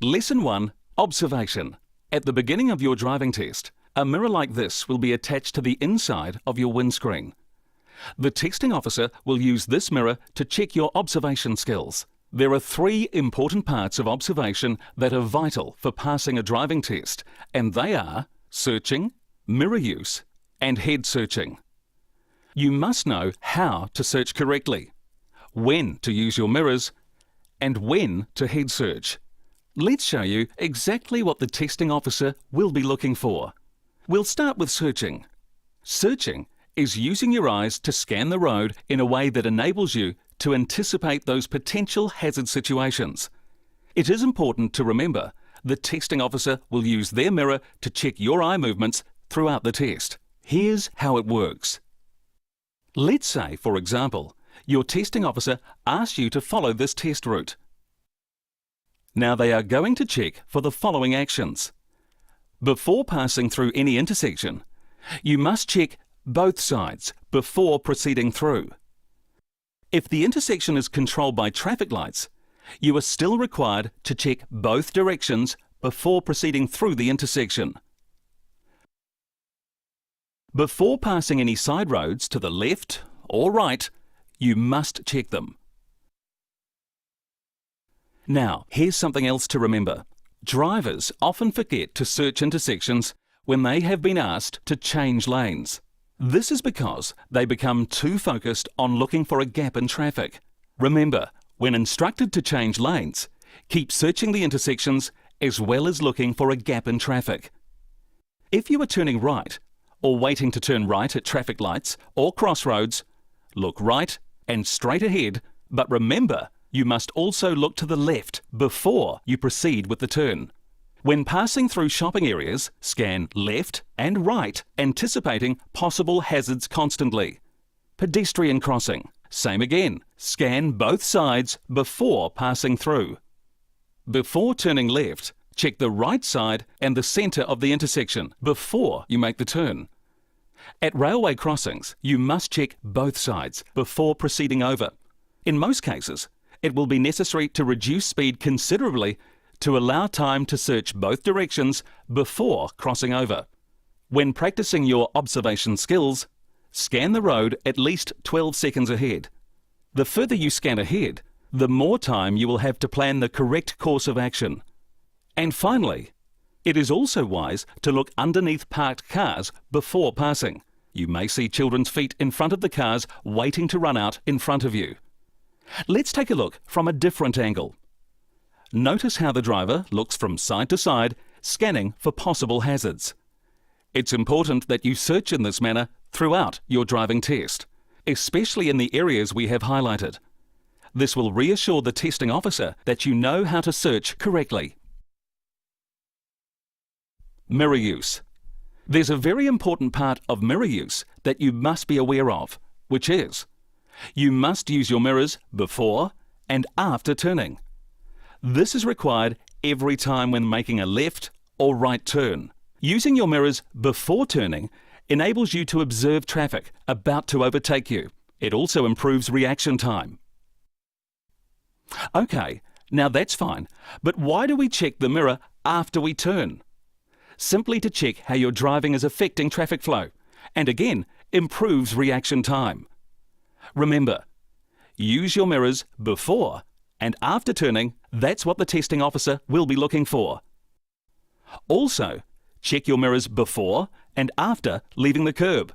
Lesson 1. Observation. At the beginning of your driving test, a mirror like this will be attached to the inside of your windscreen. The testing officer will use this mirror to check your observation skills. There are 3 important parts of observation that are vital for passing a driving test, and they are searching, mirror use, and head searching. You must know how to search correctly, when to use your mirrors, and when to head search. Let's show you exactly what the testing officer will be looking for. We'll start with searching. Searching is using your eyes to scan the road in a way that enables you to anticipate those potential hazard situations. It is important to remember the testing officer will use their mirror to check your eye movements throughout the test. Here's how it works. Let's say, for example, your testing officer asks you to follow this test route. Now they are going to check for the following actions. Before passing through any intersection, you must check both sides before proceeding through. If the intersection is controlled by traffic lights, you are still required to check both directions before proceeding through the intersection. Before passing any side roads to the left or right, you must check them. Now, here's something else to remember. Drivers often forget to search intersections when they have been asked to change lanes. This is because they become too focused on looking for a gap in traffic. Remember, when instructed to change lanes, keep searching the intersections as well as looking for a gap in traffic. If you are turning right or waiting to turn right at traffic lights or crossroads, look right and straight ahead, but remember, you must also look to the left before you proceed with the turn. When passing through shopping areas, scan left and right, anticipating possible hazards constantly. Pedestrian crossing. Same again. Scan both sides before passing through. Before turning left, check the right side and the centre of the intersection before you make the turn. At railway crossings, you must check both sides before proceeding over. In most cases, it will be necessary to reduce speed considerably to allow time to search both directions before crossing over. When practicing your observation skills, scan the road at least 12 seconds ahead. The further you scan ahead, the more time you will have to plan the correct course of action. And finally, it is also wise to look underneath parked cars before passing. You may see children's feet in front of the cars waiting to run out in front of you. Let's take a look from a different angle. Notice how the driver looks from side to side, scanning for possible hazards. It's important that you search in this manner throughout your driving test, especially in the areas we have highlighted. This will reassure the testing officer that you know how to search correctly. Mirror use. There's a very important part of mirror use that you must be aware of, which is you must use your mirrors before and after turning. This is required every time when making a left or right turn. Using your mirrors before turning enables you to observe traffic about to overtake you. It also improves reaction time. Okay, now that's fine, but why do we check the mirror after we turn? Simply to check how your driving is affecting traffic flow, and again, improves reaction time. Remember, use your mirrors before and after turning. That's what the testing officer will be looking for. Also, check your mirrors before and after leaving the curb,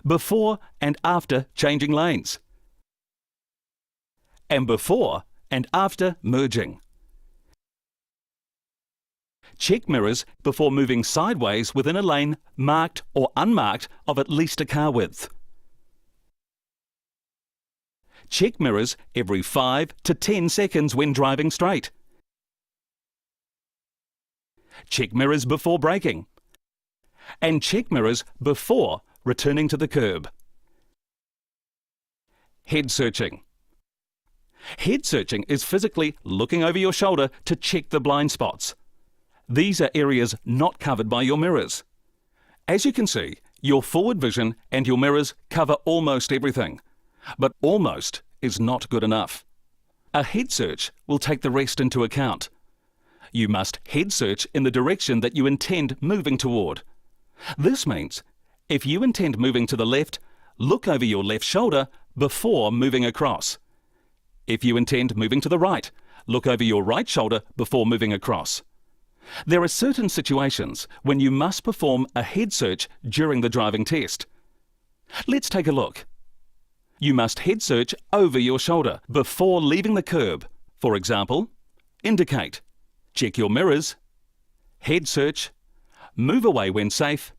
before and after changing lanes, and before and after merging. Check mirrors before moving sideways within a lane marked or unmarked of at least a car width. Check mirrors every 5 to 10 seconds when driving straight. Check mirrors before braking. And check mirrors before returning to the curb. Head searching. Head searching is physically looking over your shoulder to check the blind spots. These are areas not covered by your mirrors. As you can see, your forward vision and your mirrors cover almost everything. But almost is not good enough. A head search will take the rest into account. You must head search in the direction that you intend moving toward. This means if you intend moving to the left, look over your left shoulder before moving across. If you intend moving to the right, look over your right shoulder before moving across. There are certain situations when you must perform a head search during the driving test. Let's take a look. You must head search over your shoulder before leaving the curb. For example, indicate, check your mirrors, head search, move away when safe,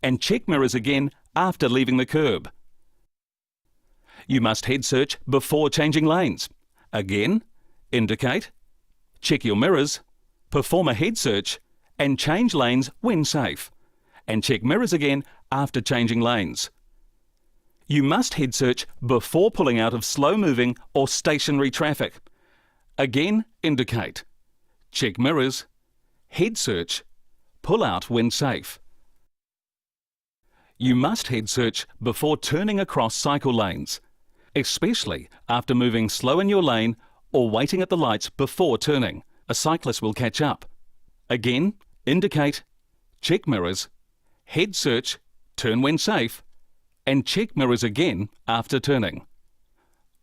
and check mirrors again after leaving the curb. You must head search before changing lanes. Again, indicate, check your mirrors, perform a head search, and change lanes when safe, and check mirrors again after changing lanes. You must head search before pulling out of slow-moving or stationary traffic. Again, indicate, check mirrors, head search, pull out when safe. You must head search before turning across cycle lanes, especially after moving slow in your lane or waiting at the lights before turning. A cyclist will catch up. Again, indicate, check mirrors, head search, turn when safe, and check mirrors again after turning.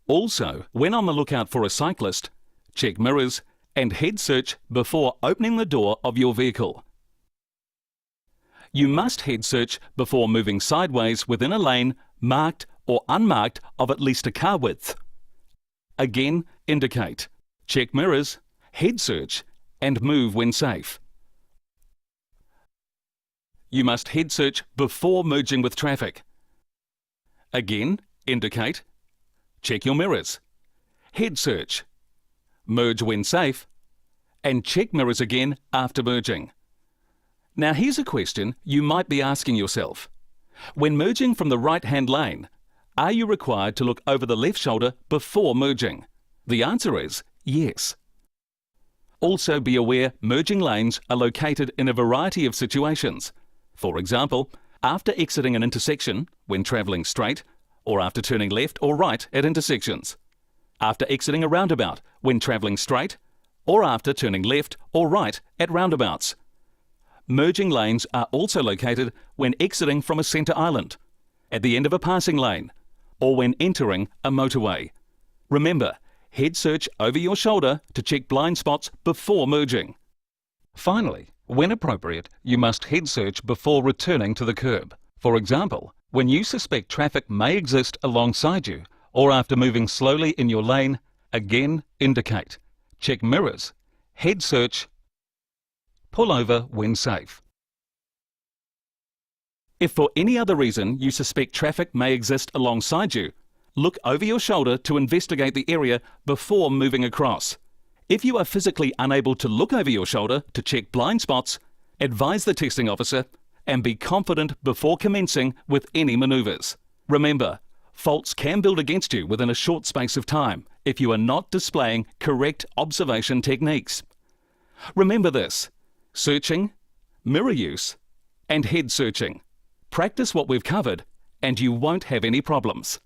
Also, when on the lookout for a cyclist, check mirrors and head search before opening the door of your vehicle. You must head search before moving sideways within a lane marked or unmarked of at least a car width. Again, indicate, check mirrors, head search, and move when safe. You must head search before merging with traffic. Again, indicate, check your mirrors, head search, merge when safe, and check mirrors again after merging. Now here's a question you might be asking yourself. When merging from the right-hand lane, are you required to look over the left shoulder before merging? The answer is yes. Also be aware merging lanes are located in a variety of situations. For example, after exiting an intersection when travelling straight, or after turning left or right at intersections. After exiting a roundabout when travelling straight, or after turning left or right at roundabouts. Merging lanes are also located when exiting from a centre island, at the end of a passing lane, or when entering a motorway. Remember, head search over your shoulder to check blind spots before merging. Finally, when appropriate, you must head search before returning to the curb. For example, when you suspect traffic may exist alongside you, or after moving slowly in your lane, again indicate, check mirrors, head search, pull over when safe. If for any other reason you suspect traffic may exist alongside you, look over your shoulder to investigate the area before moving across. If you are physically unable to look over your shoulder to check blind spots, advise the testing officer and be confident before commencing with any manoeuvres. Remember, faults can build against you within a short space of time if you are not displaying correct observation techniques. Remember this: searching, mirror use, and head searching. Practice what we've covered and you won't have any problems.